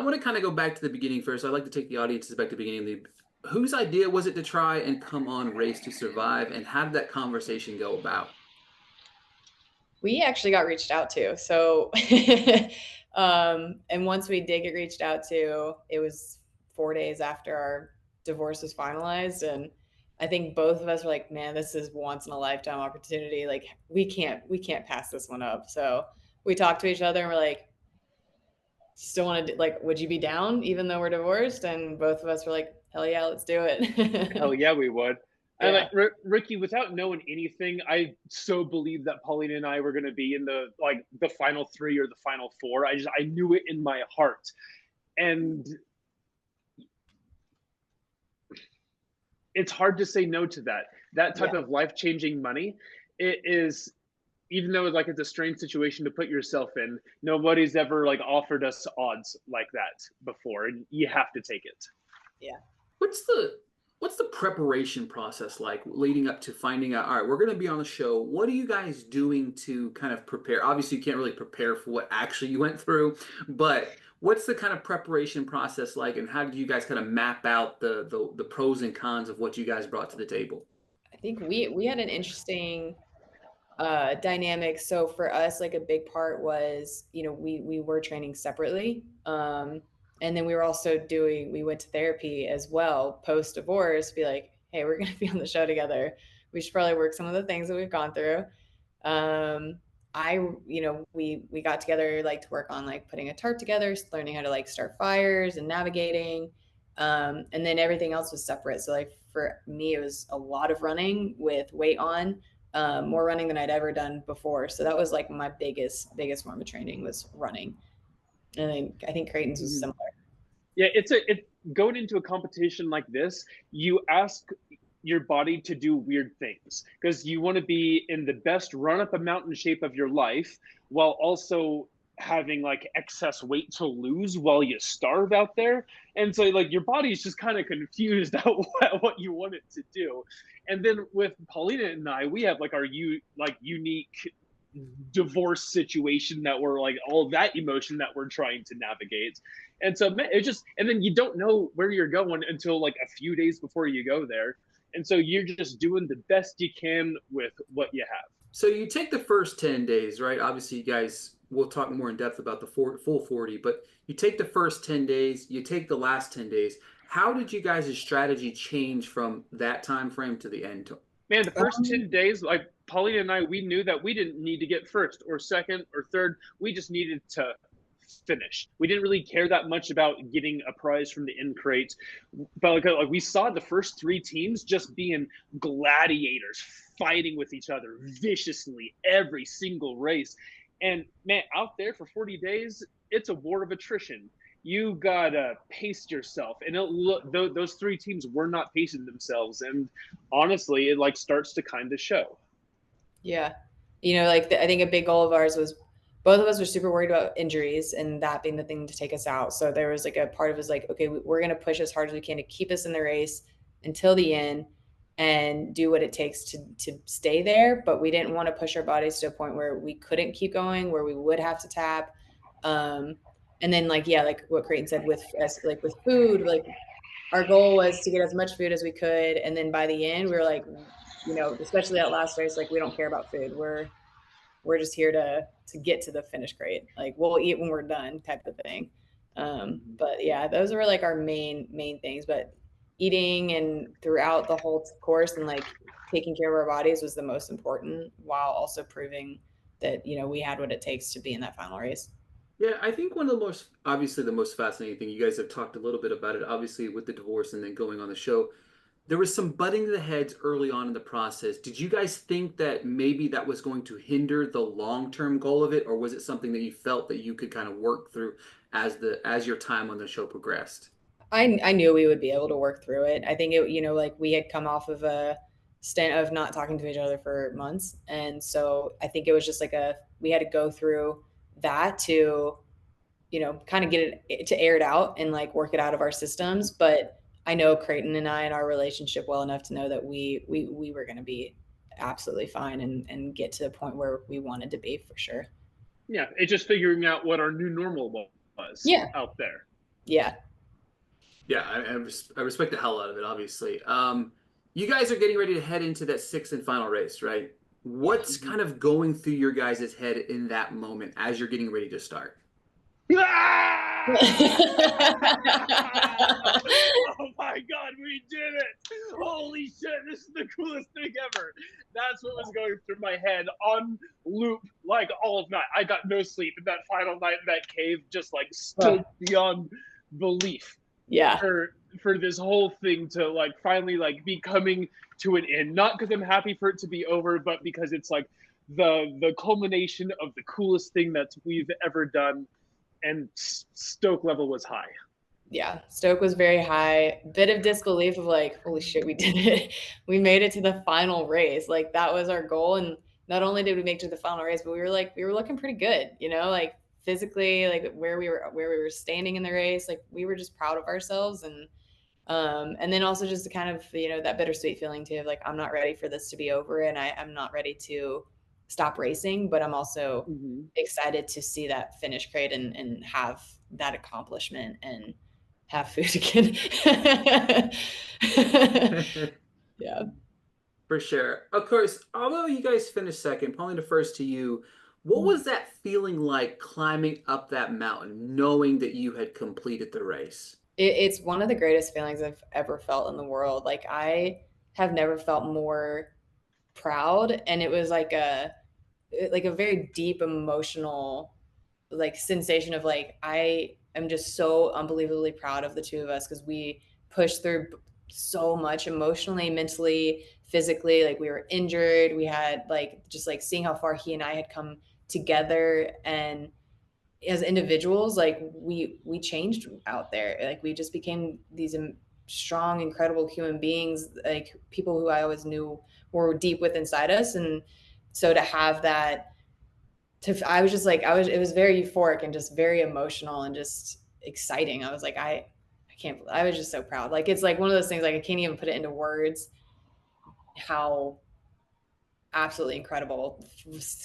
want to kind of go back to the beginning first. I'd like to take the audiences back to the beginning. Whose idea was it to try and come on Race to Survive, and how did that conversation go about? We actually got reached out to. So, and once we did get reached out to, it was 4 days after our divorce was finalized. And I think both of us were like, man, this is once in a lifetime opportunity. Like we can't pass this one up. So we talked to each other and we're like, still want to, like, would you be down even though we're divorced? And both of us were like, hell yeah, let's do Hell it. yeah, we would. And like Yeah. Ricky, without knowing anything, I so believed that Paulina and I were going to be in the final three or the final four. I knew it in my heart, and it's hard to say no to that. That type Yeah. of life changing money, it is. Even though like it's a strange situation to put yourself in, nobody's ever like offered us odds like that before, and you have to take it. Yeah. What's the preparation process like leading up to finding out, all right, we're going to be on the show. What are you guys doing to kind of prepare? Obviously, you can't really prepare for what actually you went through, but what's the kind of preparation process like, and how did you guys kind of map out the pros and cons of what you guys brought to the table? I think we had an interesting dynamic. So for us, like a big part was, we were training separately. And then we were also we went to therapy as well post divorce, be like, hey, we're going to be on the show together. We should probably work some of the things that we've gone through. Um, we got together like to work on like putting a tarp together, learning how to like start fires and navigating. And then everything else was separate. So like for me, it was a lot of running with weight on, more running than I'd ever done before. So that was like my biggest form of training was running. And then I think Creighton's was Mhm. similar. Yeah, it going into a competition like this, you ask your body to do weird things because you want to be in the best run up a mountain shape of your life while also having like excess weight to lose while you starve out there. And so like your body's just kind of confused at what you want it to do. And then with Paulina and I, we have like our unique divorce situation that we're like all that emotion that we're trying to navigate. And so it just, and then you don't know where you're going until like a few days before you go there. And so you're just doing the best you can with what you have. So you take the first 10 days, right? Obviously, you guys, we'll talk more in depth about the full 40, but you take the first 10 days, you take the last 10 days. How did you guys' strategy change from that time frame to the end? Man, the first Um, 10 days, like Paulina and I, we knew that we didn't need to get first or second or third. We just needed to finish. We didn't really care that much about getting a prize from the end crate, but like we saw the first three teams just being gladiators, fighting with each other viciously every single race. And man, out there for 40 days, it's a war of attrition. You gotta pace yourself, and those three teams were not pacing themselves, and honestly, it like starts to kind of show. yeah. Like I think a big goal of ours was both of us were super worried about injuries and that being the thing to take us out. So there was like a part of us like, okay, we're going to push as hard as we can to keep us in the race until the end and do what it takes to stay there. But we didn't want to push our bodies to a point where we couldn't keep going, where we would have to tap. Um, and then like, yeah, like what Creighton said with us, like with food, like our goal was to get as much food as we could. And then by the end, we were like, especially that last race, like we don't care about food. We're just here to get to the finish grade. Like we'll eat when we're done, type of thing. But yeah, those were like our main things. But eating and throughout the whole course and like taking care of our bodies was the most important, while also proving that we had what it takes to be in that final race. Yeah, I think one of the most, obviously, the most fascinating thing, you guys have talked a little bit about it, obviously, with the divorce and then going on the show. There was some butting of the heads early on in the process. Did you guys think that maybe that was going to hinder the long-term goal of it, or was it something that you felt that you could kind of work through as your time on the show progressed? I knew we would be able to work through it. I think it, like we had come off of a stint of not talking to each other for months. And so I think it was just like we had to go through that to, kind of get it to air it out and like work it out of our systems. But I know Creighton and I and our relationship well enough to know that we were going to be absolutely fine and get to the point where we wanted to be for sure. Yeah, it's just figuring out what our new normal was Yeah. out there. Yeah. Yeah, I respect the hell out of it, obviously. You guys are getting ready to head into that sixth and final race, right? What's Mhm. kind of going through your guys' head in that moment as you're getting ready to start? Oh my god, we did it! Holy shit, this is the coolest thing ever. That's what was going through my head on loop like all of night. I got no sleep in that final night in that cave, just like stoked beyond belief Yeah. for this whole thing to like finally like be coming to an end. Not because I'm happy for it to be over, but because it's like the culmination of the coolest thing that we've ever done, and stoke level was high. Yeah, stoke was very high. Bit of disbelief of like, holy shit, we did it. We made it to the final race. Like that was our goal. And not only did we make it to the final race, but we were looking pretty good, you know, like physically, like where we were standing in the race. Like we were just proud of ourselves. And then also just the kind of, you know, that bittersweet feeling too of like, I'm not ready for this to be over and I'm not ready to stop racing, but I'm also Mm-hmm. excited to see that finish crate and have that accomplishment and have food again. Yeah. For sure. Of course, although you guys finished second, Pauline, first to you, what was that feeling like climbing up that mountain, knowing that you had completed the race? It's one of the greatest feelings I've ever felt in the world. Like I have never felt more proud, and it was like a very deep emotional like sensation of like I am just so unbelievably proud of the two of us because we pushed through so much emotionally, mentally, physically. Like we were injured, we had like just like seeing how far he and I had come together, and as individuals, like we changed out there. Like we just became these strong, incredible human beings, like people who I always knew were deep within inside us. And so to have that, I was just like, it was very euphoric and just very emotional and just exciting. I was like, I was just so proud. Like, it's like one of those things, like, I can't even put it into words how absolutely incredible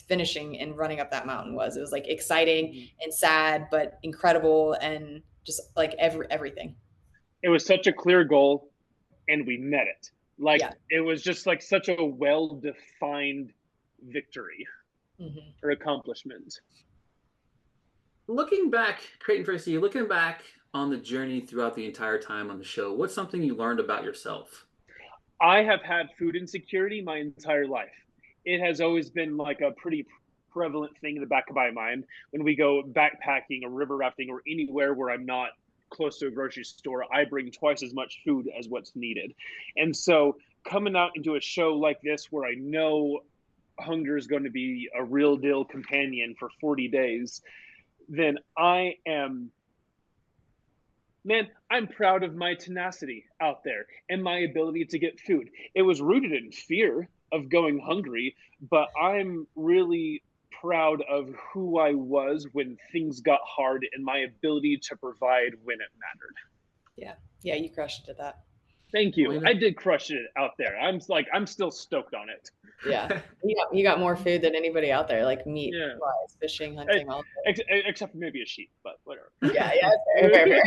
finishing and running up that mountain was. It was like exciting Mm-hmm. and sad, but incredible and just like everything. It was such a clear goal, and we met it. Like Yeah. it was just like such a well-defined victory Mm-hmm. or accomplishment. Looking back, Creighton, first to you, looking back on the journey throughout the entire time on the show, what's something you learned about yourself? I have had food insecurity my entire life. It has always been like a pretty prevalent thing in the back of my mind when we go backpacking or river rafting or anywhere where I'm not close to a grocery store. I bring twice as much food as what's needed. And so coming out into a show like this where I know hunger is going to be a real deal companion for 40 days, then I'm proud of my tenacity out there and my ability to get food. It was rooted in fear of going hungry, but I'm really proud of who I was when things got hard and my ability to provide when it mattered. Yeah. Yeah. You crushed it at that. Thank you. Paulina? I did crush it out there. I'm still stoked on it. Yeah. You got more food than anybody out there, like meat Yeah. wise, fishing, hunting, all. Except for maybe a sheep, but whatever. Yeah. Yeah. Fair.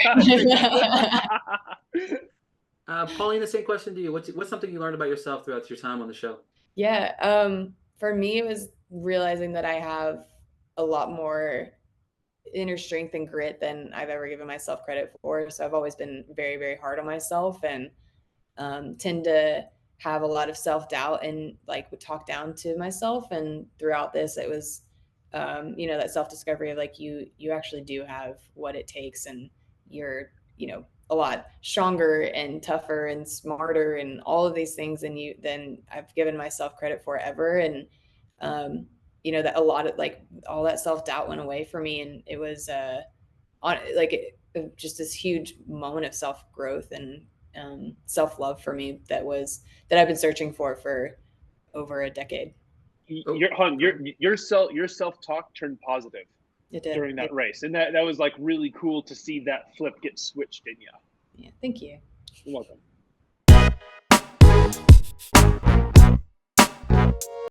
Paulina, same question to you. What's something you learned about yourself throughout your time on the show? Yeah. For me, it was realizing that I have a lot more inner strength and grit than I've ever given myself credit for. So I've always been very, very hard on myself and tend to have a lot of self doubt and like would talk down to myself. And throughout this, it was, you know, that self discovery of like you actually do have what it takes, and you're, you know, a lot stronger and tougher and smarter and all of these things than I've given myself credit for ever. And you know, that a lot of like all that self doubt went away for me, and it was on like just this huge moment of self growth and self love for me that I've been searching for over a decade. Oh, Your self talk turned positive It did. during that race, and that was like really cool to see that flip get switched in you. Yeah. Thank you. You're welcome.